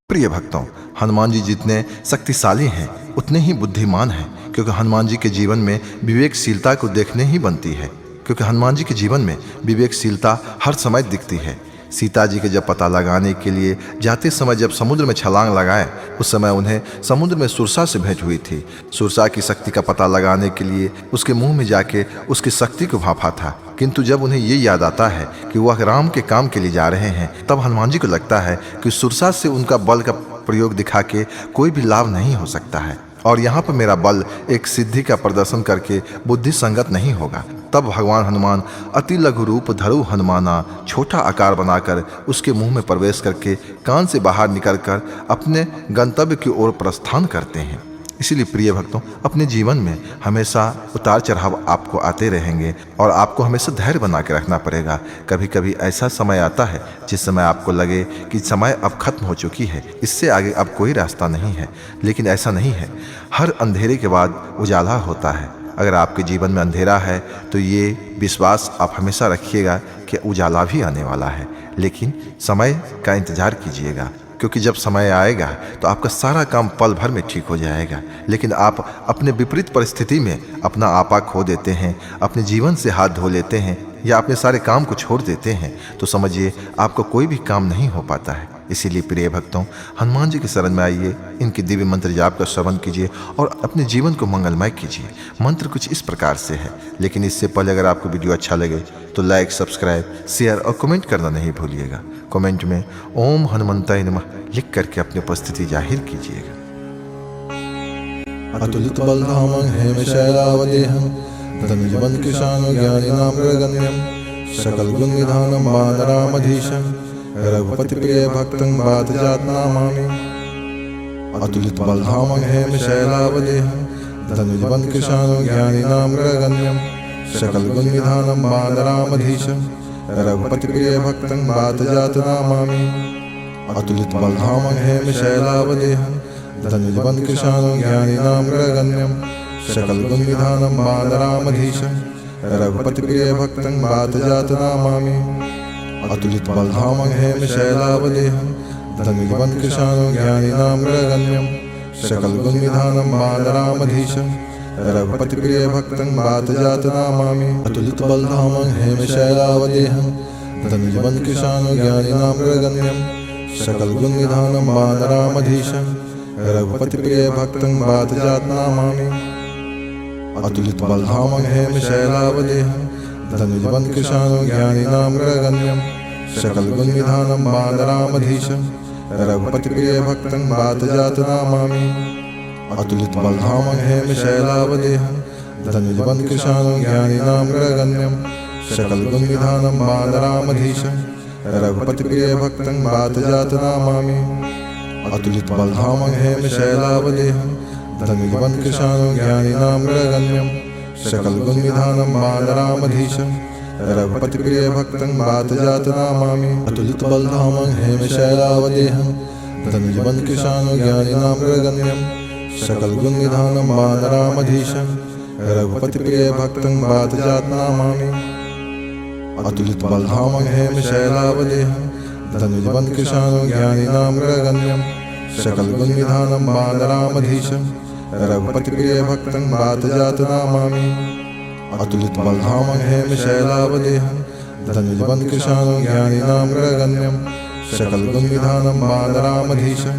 प्रिय भक्तों, हनुमान जी जितने शक्तिशाली हैं उतने ही बुद्धिमान हैं, क्योंकि हनुमान जी के जीवन में विवेकशीलता को देखने ही बनती है। क्योंकि हनुमान जी के जीवन में विवेकशीलता हर समय दिखती है। सीता जी के जब पता लगाने के लिए जाते समय जब समुद्र में छलांग लगाए, उस समय उन्हें समुद्र में सुरसा से भेंट हुई थी। सुरसा की शक्ति का पता लगाने के लिए उसके मुंह में जाके उसकी शक्ति को भांपा था, किंतु जब उन्हें ये याद आता है कि वह राम के काम के लिए जा रहे हैं, तब हनुमान जी को लगता है कि सुरसा से उनका बल का प्रयोग दिखा के कोई भी लाभ नहीं हो सकता है, और यहाँ पर मेरा बल एक सिद्धि का प्रदर्शन करके बुद्धि संगत नहीं होगा। तब भगवान हनुमान अति लघु रूप धरु हनुमाना, छोटा आकार बनाकर उसके मुंह में प्रवेश करके कान से बाहर निकलकर अपने गंतव्य की ओर प्रस्थान करते हैं। इसीलिए प्रिय भक्तों, अपने जीवन में हमेशा उतार चढ़ाव आपको आते रहेंगे और आपको हमेशा धैर्य बना के रखना पड़ेगा। कभी कभी ऐसा समय आता है जिस समय आपको लगे कि समय अब खत्म हो चुकी है, इससे आगे अब कोई रास्ता नहीं है, लेकिन ऐसा नहीं है। हर अंधेरे के बाद उजाला होता है। अगर आपके जीवन में अंधेरा है तो ये विश्वास आप हमेशा रखिएगा कि उजाला भी आने वाला है, लेकिन समय का इंतजार कीजिएगा, क्योंकि जब समय आएगा तो आपका सारा काम पल भर में ठीक हो जाएगा। लेकिन आप अपने विपरीत परिस्थिति में अपना आपा खो देते हैं, अपने जीवन से हाथ धो लेते हैं या अपने सारे काम को छोड़ देते हैं, तो समझिए आपको कोई भी काम नहीं हो पाता है। इसीलिए प्रिय भक्तों, हनुमान जी की शरण में आइए, इनके दिव्य मंत्र जाप का श्रवण कीजिए और अपने जीवन को मंगलमय कीजिए। मंत्र कुछ इस प्रकार से है, लेकिन इससे पहले अगर आपको वीडियो अच्छा लगे तो लाइक, सब्सक्राइब, शेयर और कमेंट करना नहीं भूलिएगा। कमेंट में ओम हनुमंताय नमः लिख करके अपनी उपस्थिति जाहिर कीजिएगा। अतुलित बलधामं हेमशैलावदेहं धनुजबंध कृशानो ज्ञानिनां प्रगण्यं सकल गुण निधानं वानरामधीशं रघुपति प्रिय भक्तं वातजात नमामि। अतुलित बलधामं हेमशैलावदेहं धनुजबंध कृशानो ज्ञानिनां प्रगण्यं सकल गुण निधानं वानरामधीशं रघुपति प्रिय भक्तं वातजात नमामि। अतुलित बलधामं हेमशैलावदेहं धनुजबंध कृशानो ज्ञानिनां प्रगण्यं सकल गुण निधानं वानरामधीशं रघुपति प्रिय भक्तं वातजात नमामि। अतुलित बलधामं हेमशैलावदेहं धनुजबंध कृशानो ज्ञानिनां प्रगण्यं सकल गुण निधानं वानरामधीशं रघुपति प्रिय भक्तं वातजात नमामि। अतुलित बलधामं हेमशैलावदेहं धनुजबंध कृशानो ज्ञानिनां प्रगण्यं सकल गुण निधानं वानरामधीशं रघुपति प्रिय भक्तं वातजात नमामि। अतुलित बलधामं हेमशैलावदेहं धनुजबंध कृशानो ज्ञानिनां प्रगण्यं सकल गुण निधानं वानरामधीशं रघुपति प्रिय भक्तं वातजात नमामि। अतुलित बलधामं हेमशैलावदेहं धनुजबंध कृशानो ज्ञानिनां प्रगण्यं सकल गुण निधानं वानरामधीशं रघुपति प्रिय भक्तं वातजात नमामि। अतुलित बलधामं हेमशैलावदेहं धनुजबंध कृशानो ज्ञानिनां प्रगण्यं सकल गुण निधानं वानरामधीशं रघुपति प्रिय भक्तं वातजात नमामि। अतुलित बलधामं हेमशैलावदेहं धनुजबंध कृशानो ज्ञानिनां प्रगण्यं सकल गुण निधानं वानरामधीशं रघुपति प्रिय भक्तं वातजात नमामि। अतुलित बलधामं हेमशैलावदेहं धनुजबंध कृशानो ज्ञानिनां प्रगण्यं सकल गुण निधानं वानरामधीशं रघुपति प्रिय भक्तं वातजात नमामि। अतुलित बलधामं हेमशैलावदेहं धनुजबंध कृशानो ज्ञानिनां प्रगण्यं सकल गुण निधानं वानरामधीशं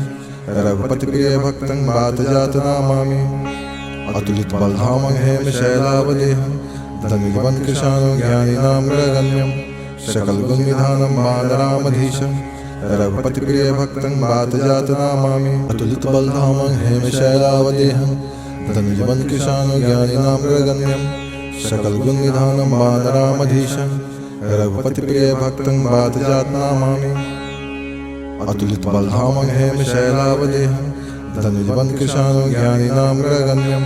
रघुपति प्रिय भक्तं वातजात नमामि। अतुलित बलधामं हेमशैलावदेहं धनुजबंध कृशानो ज्ञानिनां प्रगण्यं सकल गुण निधानं वानरामधीशं रघुपति प्रिय भक्तं वातजात नमामि। अतुलित बलधामं हेमशैलावदेहं धनुजबंध कृशानो ज्ञानिनां प्रगण्यं सकल गुण निधानं वानरामधीशं रघुपति प्रिय भक्तं वातजात नमामि। अतुलित बलधामं हेमशैलावदेहं धनुजबंध कृशानो ज्ञानिनां प्रगण्यं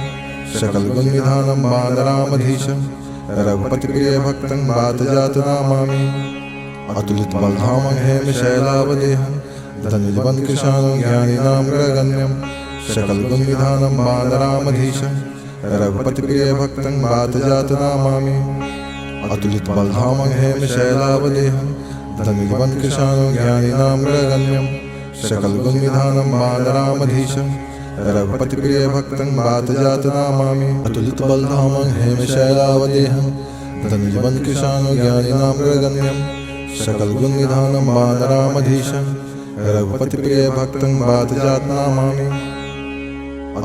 सकल गुण निधानं वानरामधीशं रघुपति प्रिय भक्तं वातजात नमामि। अतुलित बलधामं हेमशैलावदेहं धनुजबंध कृशानो ज्ञानिनां प्रगण्यं सकल गुण निधानं वानरामधीशं रघुपति प्रिय भक्तं वातजात नमामि। अतुलित बलधामं हेमशैलावदेहं धनुजबंध कृशानो ज्ञानिनां प्रगण्यं सकलगुणनिधानं वानरामधीशं रघुपतिप्रियभक्तं वातजातनामामि अतुलितबलधामं हेमशैलावदेहं धनुजवनकृशानुज्ञानिनामृगण्यं सकलगुणनिधानं वानरामधीशं रघुपतिप्रियभक्तं वातजातनामामि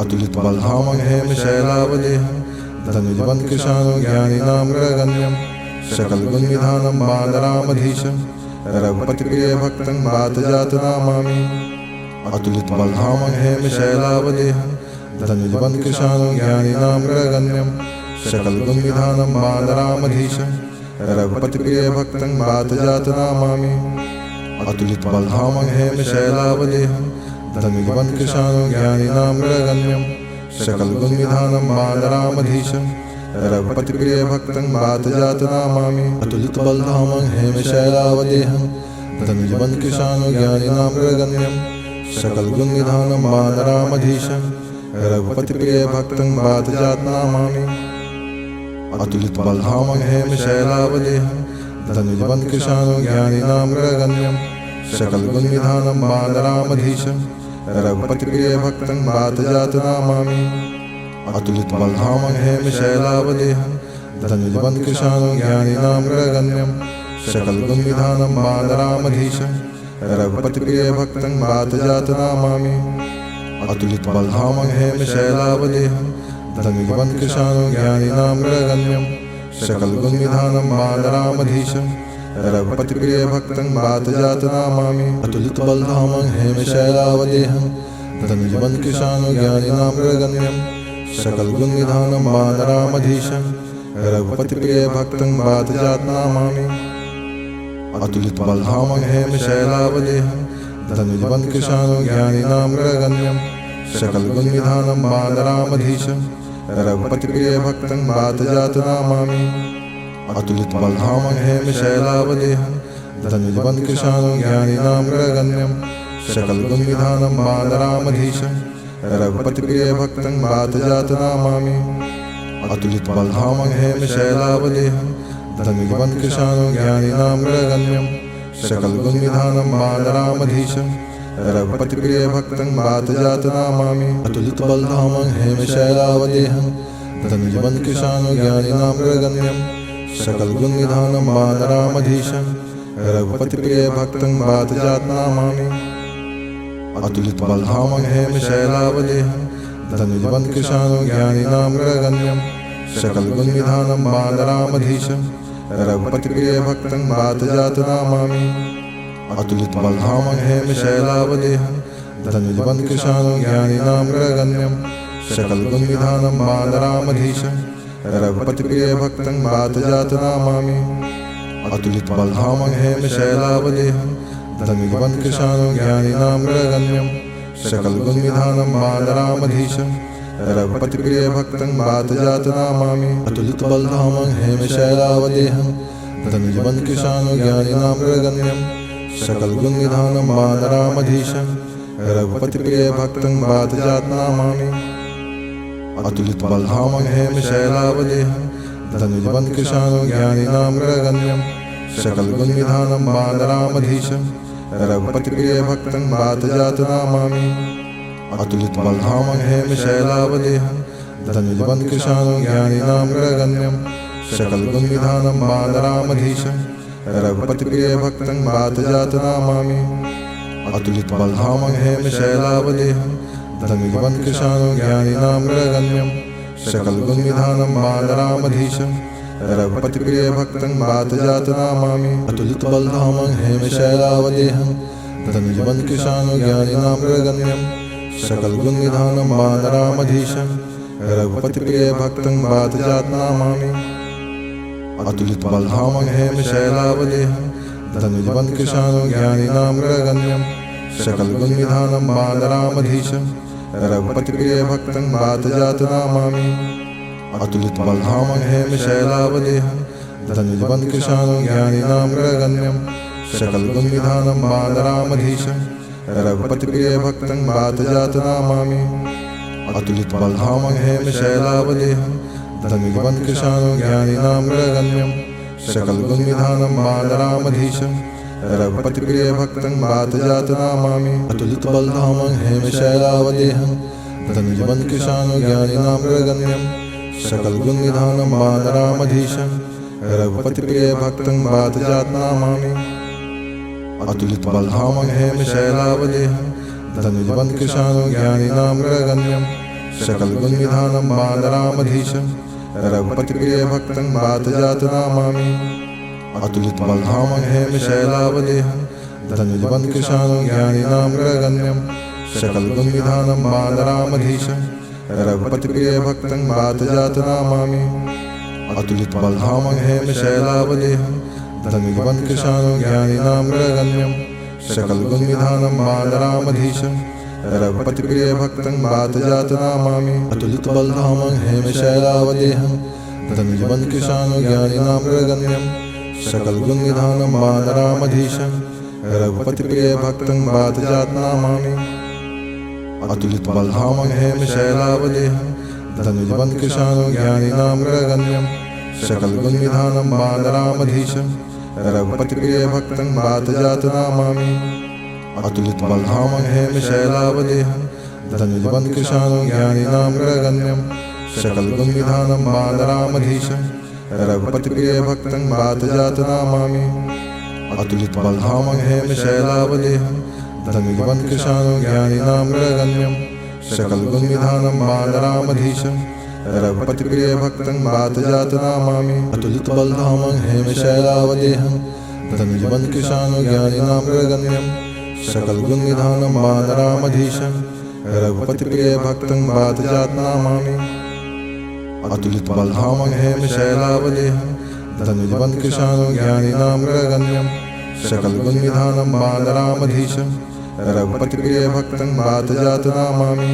अतुलितबलधामं हेमशैलावदेहं धनुजवनकृशानुज्ञानिनामृगण्यं सकलगुणनिधानं वानरामधीशं रघुपतिप्रियभक्तं वातजातनामामि अतुलितबलधामं हेमशैलावदेहं धनुजवनकृशानुज्ञानिनामृगण्यं सकलगुणनिधानं वानरामधीशं रघुपतिप्रियभक्तं वातजातनामामि अतुलितबलधामं हेमशैलावदेहं धनुजवनकृशानुज्ञानिनामृगण्यं सकलगुणनिधानं वानरामधीशं रघुपतिप्रियभक्तं वातजातनामामि अतुलितबलधामं हेमशैलावदेहं धनुजवनकृशानुज्ञानिनामृगण्यं सकलगुणनिधानं वानरामधीशं रघुपतिप्रियभक्तं वातजातनामामि अतुलितबलधामं हेमशैलावदेहं धनुजवनकृशानुज्ञानिनामृगण्यं सकलगुणनिधानं वानरामधीशं रघुपतिप्रियभक्तं वातजातनामामि अतुलितबलधामं हेमशैलावदेहं धनुजवनकृशानुज्ञानिनामृगण्यं सकलगुणनिधानं वानरामधीशं रघुपतिप्रियभक्तं वातजातनामामि अतुलितबलधामं हेमशैलावदेहं धनुजवनकृशानुज्ञानिनामृगण्यं सकलगुणनिधानं वानरामधीशं रघुपतिप्रियभक्तं वातजातनामामि अतुलितबलधामं हेमशैलावदेहं धनुजवनकृशानुज्ञानिनामृगण्यं सकलगुणनिधानं वानरामधीशं रघुपतिप्रियभक्तं वातजातनामामि अतुलितबलधामं हेमशैलावदेहं धनुजवनकृशानुज्ञानिनामृगण्यं सकलगुणनिधानं वानरामधीशं रघुपतिप्रियभक्तं वातजातनामामि अतुलितबलधामं हेमशैलावदेहं धनुजवनकृशानुज्ञानिनामृगण्यं सकलगुणनिधानं वानरामधीशं रघुपतिप्रियभक्तं वातजातनामामि अतुलितबलधामं हेमशैलावदेहं धनुजवनकृशानुज्ञानिनामृगण्यं सकलगुणनिधानं वानरामधीशं रघुपतिप्रियभक्तं वातजातनामामि अतुलितबलधामं हेमशैलावदेहं धनुजवनकृशानुज्ञानिनामृगण्यं सकलगुणनिधानं वानरामधीशं रघुपतिप्रियभक्तं वातजातनामामि अतुलितबलधामं हेमशैलावदेहं धनुजवनकृशानुज्ञानिनामृगण्यं सकलगुणनिधानं वानरामधीशं रघुपतिप्रियभक्तं वातजातनामामि अतुलितबलधामं हेमशैलावदेहं धनुजवनकृशानुज्ञानिनामृगण्यं सकलगुणनिधानं वानरामधीशं रघुपतिप्रियभक्तं वातजातनामामि अतुलितबलधामं हेमशैलावदेहं धनुजवनकृशानुज्ञानिनामृगण्यं सकलगुणनिधानं वानरामधीशं रघुपतिप्रियभक्तं वातजातनामामि अतुलितबलधामं हेमशैलावदेहं धनुजवनकृशानुज्ञानिनामृगण्यं सकलगुणनिधानं वानरामधीशं रघुपतिप्रियभक्तं वातजातनामामि अतुलितबलधामं हेमशैलावदेहं धनुजवनकृशानुज्ञानिनामृगण्यं सकलगुणनिधानं वानरामधीशं रघुपतिप्रियभक्तं वातजातनामामि अतुलितबलधामं हेमशैलावदेहं धनुजवनकृशानुज्ञानिनामृगण्यं सकलगुणनिधानं वानरामधीशं रघुपतिप्रियभक्तं वातजातनामामि अतुलितबलधामं हेमशैलावदेहं धनुजवनकृशानुज्ञानिनामृगण्यं सकलगुणनिधानं वानरामधीशं रघुपतिप्रियभक्तं वातजातनामामि अतुलितबलधामं हेमशैलावदेहं धनुजवनकृशानुज्ञानिनामृगण्यं सकलगुणनिधानं वानरामधीशं रघुपतिप्रियभक्तं वातजातनामामि अतुलितबलधामं हेमशैलावदेहं धनुजवनकृशानुज्ञानिनामृगण्यं सकलगुणनिधानं वानरामधीशं रघुपतिप्रियभक्तं वातजातनामामि अतुलितबलधामं हेमशैलावदेहं धनुजवनकृशानुज्ञानिनामृगण्यं सकलगुणनिधानं वानरामधीशं रघुपतिप्रियभक्तं वातजातनामामि अतुलितबलधामं हेमशैलावदेहं धनुजवनकृशानुज्ञानिनामृगण्यं सकलगुणनिधानं वानरामधीशं रघुपति प्रिय भक्तं वात जात नामामि। अतुलित बलधामं हेमशैलावदेहं धनुजबन कृशानु ज्ञानिनां प्रगण्यं सकल गुण निधानं वानरामधीशं रघुपति प्रिय भक्तं वात जात नामामि। अतुलित बलधामं हेमशैलावदेहं धनुजबन कृशानु ज्ञानिनां प्रगण्यं सकल गुण निधानं वानरामधीशं रघुपति प्रिय भक्तं वात जात नामामि। अतुलित बलधामं हेमशैलावदेहं धनुजबन कृशानु ज्ञानिनां प्रगण्यं सकल गुण निधानं वानरामधीशं रघुपति प्रिय भक्तं वात जात नामामि। अतुलित बलधामं हेमशैलावदेहं धनुजबन कृशानु ज्ञानिनां प्रगण्यं सकल गुण निधानं वानरामधीशं रघुपति प्रिय भक्तं वात जात नामामि। अतुलित बलधामं हेमशैलावदेहं धनुजबन कृशानु ज्ञानिनां प्रगण्यं सकल गुण निधानं वानरामधीशं रघुपति प्रिय भक्तं वात जात नामामि। अतुलित बलधामं हेमशैलावदेहं धनुजबन कृशानु ज्ञानिनां प्रगण्यं सकल गुण निधानं वानरामधीशं रघुपति प्रिय भक्तं वात जात नामामि। अतुलित बलधामं हेमशैलावदेहं धनुजबन कृशानु ज्ञानिनां प्रगण्यं सकल गुण निधानं वानरामधीशं रघुपति प्रिय भक्तं वात जात नामामि। अतुलित बलधामं हेमशैलावदेहं धनुजबन कृशानु ज्ञानिनां प्रगण्यं सकल गुण निधानं वानरामधीशं रघुपति प्रिय भक्तं वात जात नामामि। अतुलित बलधामं हेमशैलावदेहं धनुजबन कृशानु ज्ञानिनां प्रगण्यं सकल गुण निधानं वानरामधीशं रघुपति प्रिय भक्तं वात जात नामामि। अतुलित बलधामं हेमशैलावदेहं धनुजबन कृशानु ज्ञानिनां प्रगण्यं सकल गुण निधानं वानरामधीशं रघुपति प्रिय भक्तं वात जात नामामि।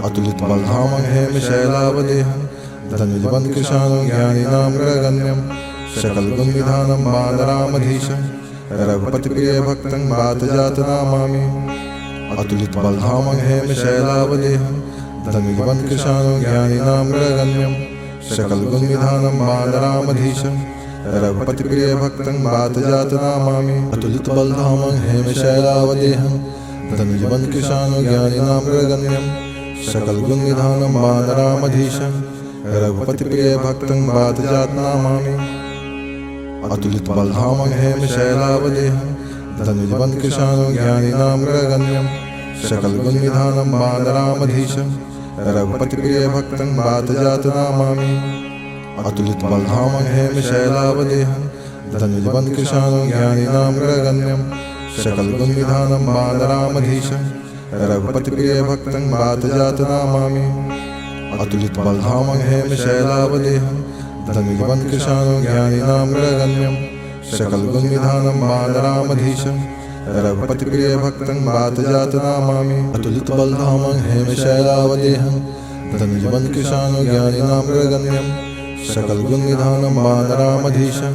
अतुलित बलधामं हेमशैलावदेहं धनुजबन कृशानु ज्ञानिनां प्रगण्यं सकल गुण निधानं वानरामधीशं रघुपति प्रिय भक्तं वात जात नामामि। अतुलित बलधामं हेमशैलावदेहं धनुजबन कृशानु ज्ञानिनां प्रगण्यं सकल गुण निधानं वानरामधीशं रघुपति प्रिय भक्तं वात जात नामामि। अतुलित बलधामं हेमशैलावदेहं धनुजबन कृशानु ज्ञानिनां प्रगण्यं सकल गुण निधानं वानरामधीशं रघुपति प्रिय भक्तं वात जात नामामि। अतुलित बलधामं हेमशैलावदेहं धनुजबन कृशानु ज्ञानिनां प्रगण्यं सकल गुण निधानं वानरामधीशं रघुपति प्रिय भक्तं वात जात नामामि। अतुलित बलधामं हेमशैलावदेहं धनुजबन कृशानु ज्ञानिनां प्रगण्यं सकल गुण निधानं वानरामधीशं रघुपति प्रिय भक्तं वात जात नामामि। अतुलित बलधामं हेमशैलावदेहं धनुजबन कृशानु ज्ञानिनां प्रगण्यं सकल गुण निधानं वानरामधीशं रघुपति प्रिय भक्तं वात जात नामामि। अतुलित बलधामं हेमशैलावदेहं धनुजबन कृशानु ज्ञानिनां प्रगण्यं सकल गुण निधानं वानरामधीशं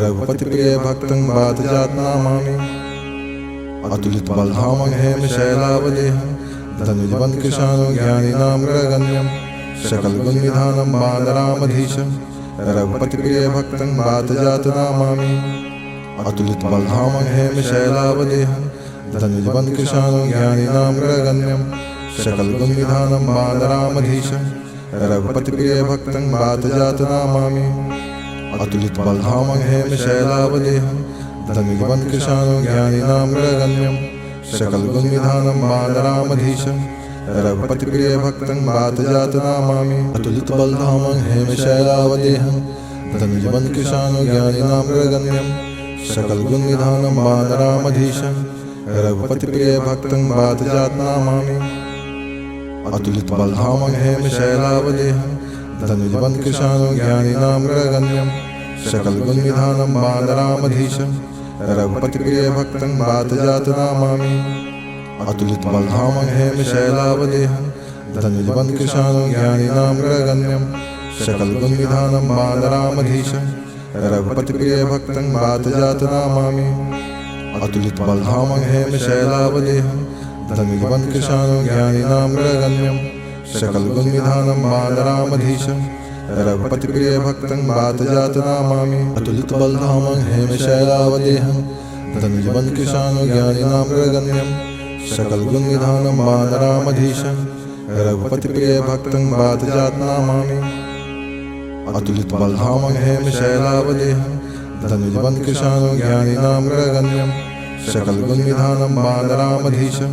रघुपति प्रिय भक्तं वात जात नामामि। अतुलित बलधामं हेमशैलावदेहं धनुजबन कृशानु ज्ञानिनां प्रगण्यं सकल गुण निधानं वानरामधीशं रघुपति प्रिय भक्तं वात जात नामामि। अतुलित बलधामं हेमशैलावदेहं धनुजबन कृशानु ज्ञानिनां प्रगण्यं सकल गुण निधानं वानरामधीशं रघुपति प्रिय भक्तं वात जात नामामि। अतुलित बलधामं हेमशैलावदेहं धनुजबन कृशानु ज्ञानिनां प्रगण्यं सकल गुण निधानं वानरामधीशं रघुपति प्रिय भक्तं वात जात नामामि। अतुलित बलधामं हेमशैलावदेहं धनुजबन कृशानु ज्ञानिनां प्रगण्यं सकल गुण निधानं वानरामधीशं रघुपति प्रिय भक्तं वात जात नामामि। अतुलित बलधामं हेमशैलावदेहं धनुजबन कृशानु ज्ञानिनां प्रगण्यं सकल गुण निधानं वानरामधीशं रघुपति प्रिय भक्तं वात जात नामामि। अतुलित बलधामं हेमशैलावदेहं धनुजबन कृशानु ज्ञानिनां प्रगण्यं सकल गुण निधानं वानरामधीशं रघुपति प्रिय भक्तं वात जात नामामि। अतुलित बलधामं हेमशैलावदेहं धनुजबन कृशानु ज्ञानिनां प्रगण्यं सकल गुण निधानं वानरामधीशं रघुपति प्रिय भक्तं वात जात नामामि। अतुलित बलधामं हेमशैलावदेहं धनुजबन किशानो ज्ञानिनामग्रगण्यं सकलगुणनिधानं वानरामधीशं रघुपति प्रिय भक्तं वातजातनामामि अतुलित बलधामं हेमशैलावदेहं धनुजबन किशानो ज्ञानिनामग्रगण्यं सकलगुणनिधानं वानरामधीशं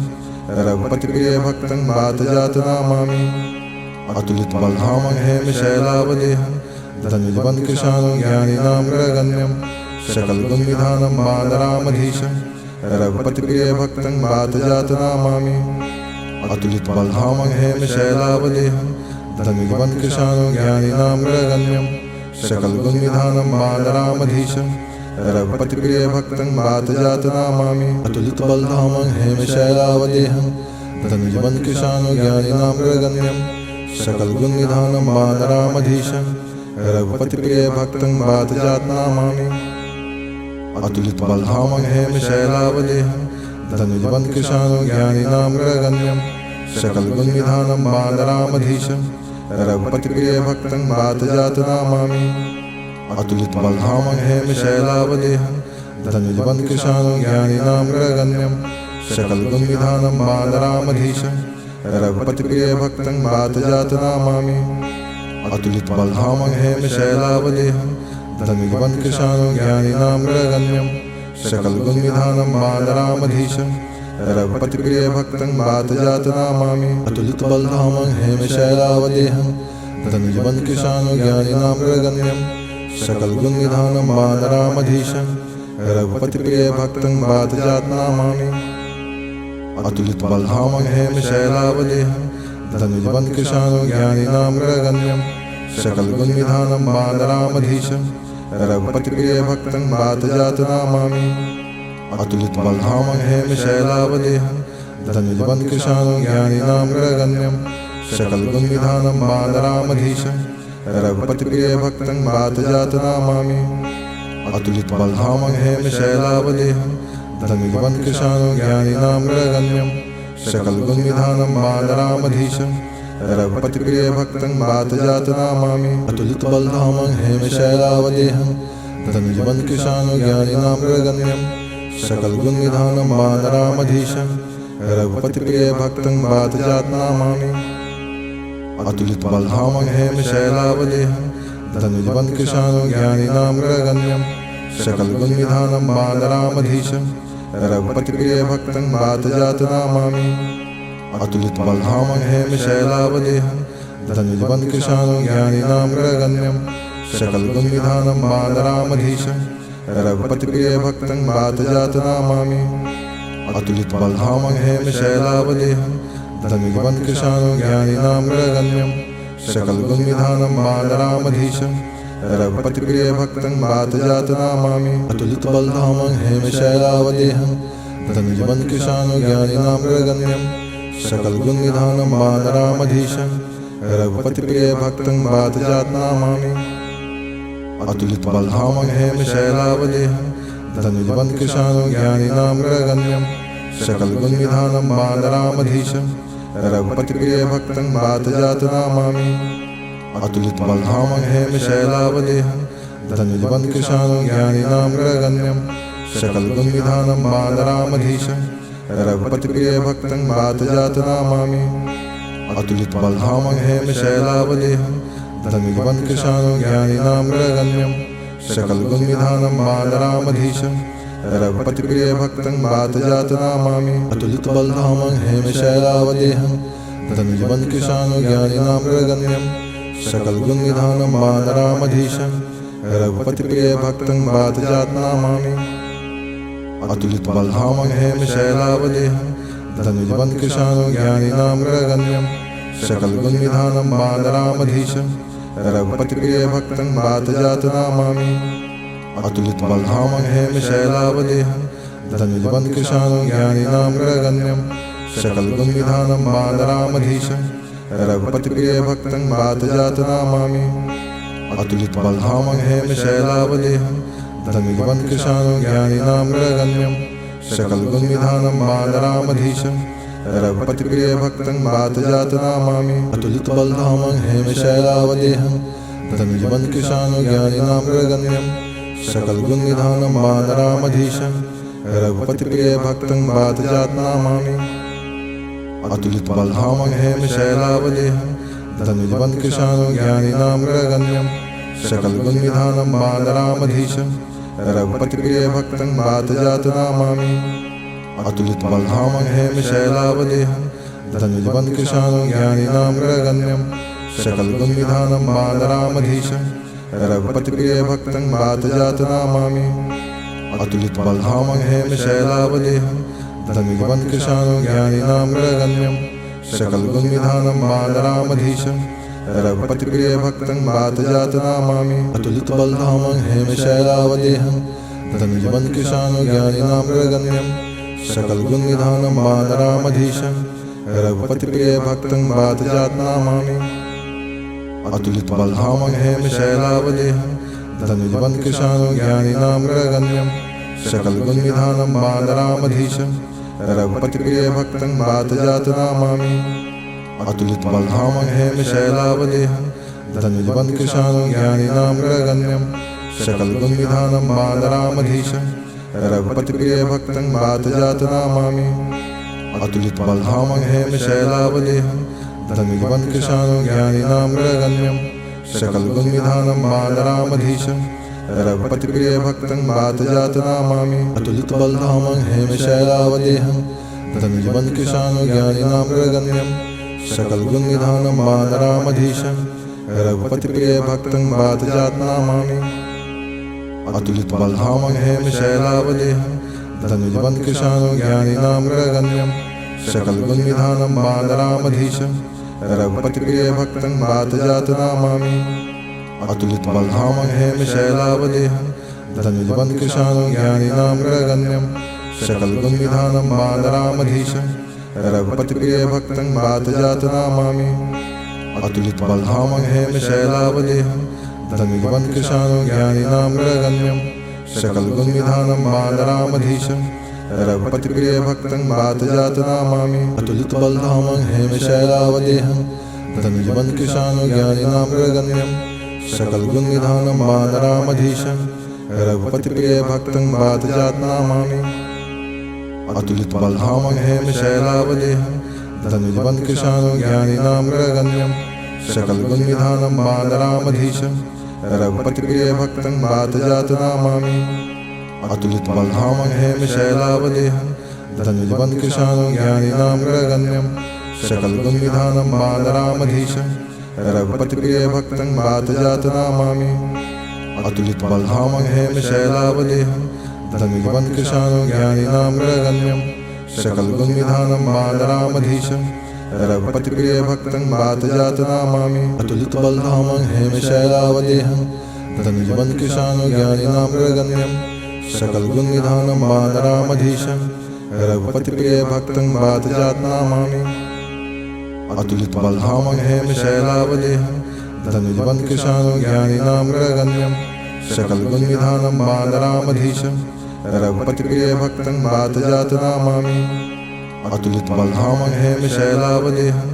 रघुपति प्रिय भक्तं वातजातनामामि अतुलित बलधामं हेमशैलावदेहं धनुजबन किशानो ज्ञानिनामग्रगण्यं सकलगुणनिधानं वानरामधीशं रघुपति प्रिय भक्तं वातजातनामामि अतुलित बलधामं हेमशैलावदेहं धनुजबन किशानो ज्ञानिनामग्रगण्यं सकलगुणनिधानं वानरामधीशं रघुपति प्रिय भक्तं वातजातनामामि अतुलित बलधामं हेमशैलावदेहं धनुजबन किशानो ज्ञानिनामग्रगण्यं सकलगुणनिधानं वानरामधीशं रघुपति प्रिय भक्तं वातजातनामामि अतुलित बलधामं हेमशैलावदेहं धनुजबन किशानो ज्ञानिनामग्रगण्यं सकलगुणनिधानं वानरामधीशं रघुपति प्रिय भक्तं वातजातनामामि अतुलित बलधामं हेमशैलावदेहं धनुजबन किशानो ज्ञानिनामग्रगण्यं सकलगुणनिधानं वानरामधीशं रघुपति प्रिय भक्तं वातजातनामामि अतुलित बलधामं हेमशैलावदेहं धनुजबन किशानो ज्ञानिनामग्रगण्यं सकलगुणनिधानं वानरामधीशं रघुपति प्रिय भक्तं वातजातनामामि अतुलित बलधामं हेमशैलावदेहं धनुजबन किशानो ज्ञानिनामग्रगण्यं सकलगुणनिधानं वानरामधीशं रघुपति प्रिय भक्तं वातजातनामामि अतुलित बलधामं हेमशैलावदेहं धनुजबन किशानो ज्ञानिनामग्रगण्यं सकलगुणनिधानं वानरामधीशं रघुपति प्रिय भक्तं वातजातनामामि अतुलित बलधामं हेमशैलावदेहं धनुजबन किशानो ज्ञानिनामग्रगण्यं सकलगुणनिधानं वानरामधीशं रघुपति प्रिय भक्तं वातजातनामामि अतुलित बलधामं हेमशैलावदेहं धनुजबन किशानो ज्ञानिनामग्रगण्यं सकलगुणनिधानं वानरामधीशं रघुपति प्रिय भक्तं वातजातनामामि अतुलित बलधामं हेमशैलावदेहं धनुजबन किशानो ज्ञानिनामग्रगण्यं सकलगुणनिधानं वानरामधीशं रघुपति प्रिय भक्तं वातजातनामामि अतुलित बलधामं हेमशैलावदेहं धनुजबन किशानो ज्ञानिनामग्रगण्यं सकलगुणनिधानं वानरामधीशं रघुपति प्रिय भक्तं वातजातनामामि अतुलित बलधामं हेमशैलावदेहं धनुजबन किशानो ज्ञानिनामग्रगण्यं सकलगुणनिधानं वानरामधीशं रघुपति प्रिय भक्तं वातजातनामामि अतुलित बलधामं हेमशैलावदेहं धनुजबन किशानो ज्ञानिनामग्रगण्यं सकलगुणनिधानं वानरामधीशं रघुपति प्रिय भक्तं वातजातनामामि अतुलित बलधामं हेमशैलावदेहं धनुजबन किशानो ज्ञानिनामग्रगण्यं सकलगुणनिधानं वानरामधीशं रघुपति प्रिय भक्तं वातजातनामामि अतुलित बलधामं हेमशैलावदेहं धनुजबन किशानो ज्ञानिनामग्रगण्यं सकलगुणनिधानं वानरामधीशं रघुपति प्रिय भक्तं वातजातनामामि अतुलित बलधामं हेमशैलावदेहं धनुजबन किशानो ज्ञानिनामग्रगण्यं सकलगुणनिधानं वानरामधीशं रघुपति प्रिय भक्तं वातजातनामामि अतुलित बलधामं हेमशैलावदेहं धनुजबन किशानो ज्ञानिनामग्रगण्यं सकलगुणनिधानं वानरामधीशं रघुपति प्रिय भक्तं वातजातनामामि अतुलित बलधामं हेमशैलावदेहं धनुजबन किशानो ज्ञानिनामग्रगण्यं सकलगुणनिधानं वानरामधीशं रघुपति प्रिय भक्तं वातजातनामामि अतुलित बलधामं हेमशैलावदेहं धनुजबन किशानो ज्ञानिनामग्रगण्यं सकलगुणनिधानं वानरामधीशं रघुपति प्रिय भक्तं वातजातनामामि अतुलित बलधामं हेमशैलावदेहं धनुजबन किशानो ज्ञानिनामग्रगण्यं सकलगुणनिधानं वानरामधीशं रघुपति प्रिय भक्तं वातजातनामामि अतुलित बलधामं हेमशैलावदेहं धनुजबन किशानो ज्ञानिनामग्रगण्यं सकलगुणनिधानं वानरामधीशं रघुपति प्रिय भक्तं वातजातनामामि अतुलित बलधामं हेमशैलावदेहं धनुजबन किशानो ज्ञानिनामग्रगण्यं सकलगुणनिधानं वानरामधीशं रघुपति प्रिय भक्तं वात जात नमामि। अतुलित बलधामं हेम शैलावदेहं धनुजबंध कृशानं ज्ञानिनां गण्यं सकल गुण निधानं बालरामधीशं रघुपति प्रिय भक्तं वात जात नमामि। अतुलित बलधामं हेम शैलावदेहं धनुजबंध कृशानं ज्ञानिनां गण्यं सकल गुण निधानं बालरामधीशं रघुपति प्रिय भक्तं वात जात नमामि। अतुलित बलधामं हेम शैलावदेहं धनुजबंध कृशानं ज्ञानिनां गण्यं सकल गुण निधानं बालरामधीशं रघुपति प्रिय भक्तं वात जात नमामि। अतुलित बलधामं हेम शैलावदेहं धनुजबंध कृशानं ज्ञानिनां गण्यं सकल गुण निधानं बालरामधीशं रघुपति प्रिय भक्तं वात जात नमामि। अतुलित बलधामं हेम शैलावदेहं धनुजबंध कृशानं ज्ञानिनां गण्यं सकल गुण निधानं बालरामधीशं रघुपति प्रिय भक्तं वात जात नमामि। अतुलित बलधामं हेम शैलावदेहं धनुजबंध कृशानं ज्ञानिनां गण्यं सकल गुण निधानं बालरामधीशं रघुपति प्रिय भक्तं वात जात नमामि। अतुलित बलधामं हेम शैलावदेहं धनुजबंध कृशानं ज्ञानिनां गण्यं सकल गुण निधानं बालरामधीशं रघुपति प्रिय भक्तं वात जात नमामि। अतुलित बलधामं हेम शैलावदेहं धनुजबंध कृशानं ज्ञानिनां गण्यं सकल गुण निधानं बालरामधीशं रघुपति प्रिय भक्तं वात जात नमामि। अतुलित बलधामं हेम शैलावदेहं धनुजबंध कृशानं ज्ञानिनां गण्यं सकल गुण निधानं बालरामधीशं रघुपति प्रिय भक्तं वात जात नमामि। अतुलित बलधामं हेम शैलावदेहं धनुजबंध कृशानं ज्ञानिनां गण्यं सकल गुण निधानं बालरामधीशं रघुपति प्रिय भक्तं वात जात नमामि। अतुलित बलधामं हेम शैलावदेहं धनुजबंध कृशानं ज्ञानिनां गण्यं सकल गुण निधानं बालरामधीशं रघुपति प्रिय भक्तं वात जात नमामि। अतुलित बलधामं हेम शैलावदेहं धनुजबंध कृशानं ज्ञानिनां गण्यं सकल गुण निधानं बालरामधीशं रघुपति प्रिय भक्तं वात जात नमामि। अतुलित बलधामं हेम शैलावदेहं धनुजबंध कृशानं ज्ञानिनां गण्यं सकल गुण निधानं बालरामधीशं रघुपति प्रिय भक्तं वात जात नमामि। अतुलित बलधामं हेम शैलावदेहं धनुजबंध कृशानं ज्ञानिनां गण्यं सकल गुण निधानं बालरामधीशं रघुपति प्रिय भक्तं वात जात नमामि। अतुलित बलधामं हेम शैलावदेहं धनुजबंध कृशानं ज्ञानिनां गण्यं सकल गुण निधानं बालरामधीशं रघुपति प्रिय भक्तं वात जात नमामि। अतुलित बलधामं हेम शैलावदेहं धनुजबंध कृशानं ज्ञानिनां गण्यं सकल गुण निधानं बालरामधीशं रघुपति प्रिय भक्तं वात जात नमामि। अतुलित बलधामं हेम शैलावदेहं धनुजबंध कृशानं ज्ञानिनां गण्यं सकल गुण निधानं बालरामधीशं रघुपति प्रिय भक्तं वात जात नमामि। अतुलित बलधामं हेम शैलावदेहं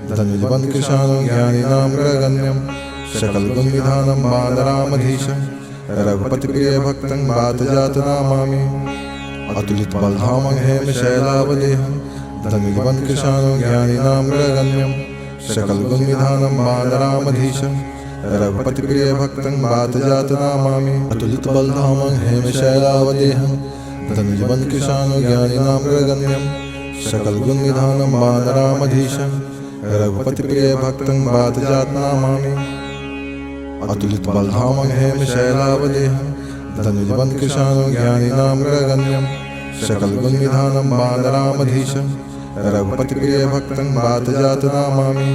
धनुजबंध कृशानं ज्ञानिनां गण्यं सकल गुण निधानं बालरामधीशं रघुपति प्रिय भक्तं वात जात नमामि। अतुलित बलधामं हेम शैलावदेहं धनुजबंध कृशानं ज्ञानिनां गण्यं सकल गुण निधानं बालरामधीशं रघुपति प्रिय भक्तं वात जात नमामि। अतुलित बलधामं हेम शैलावदेहं धनुजबंध कृशानं ज्ञानिनां गण्यं सकल गुण निधानं बालरामधीशं रघुपति प्रिय भक्तं वात जात नमामि। अतुलित बलधामं हेम शैलावदेहं धनुजबंध कृशानं ज्ञानिनां गण्यं सकल गुण निधानं बालरामधीशं रघुपति प्रिय भक्तं वात जात नमामि।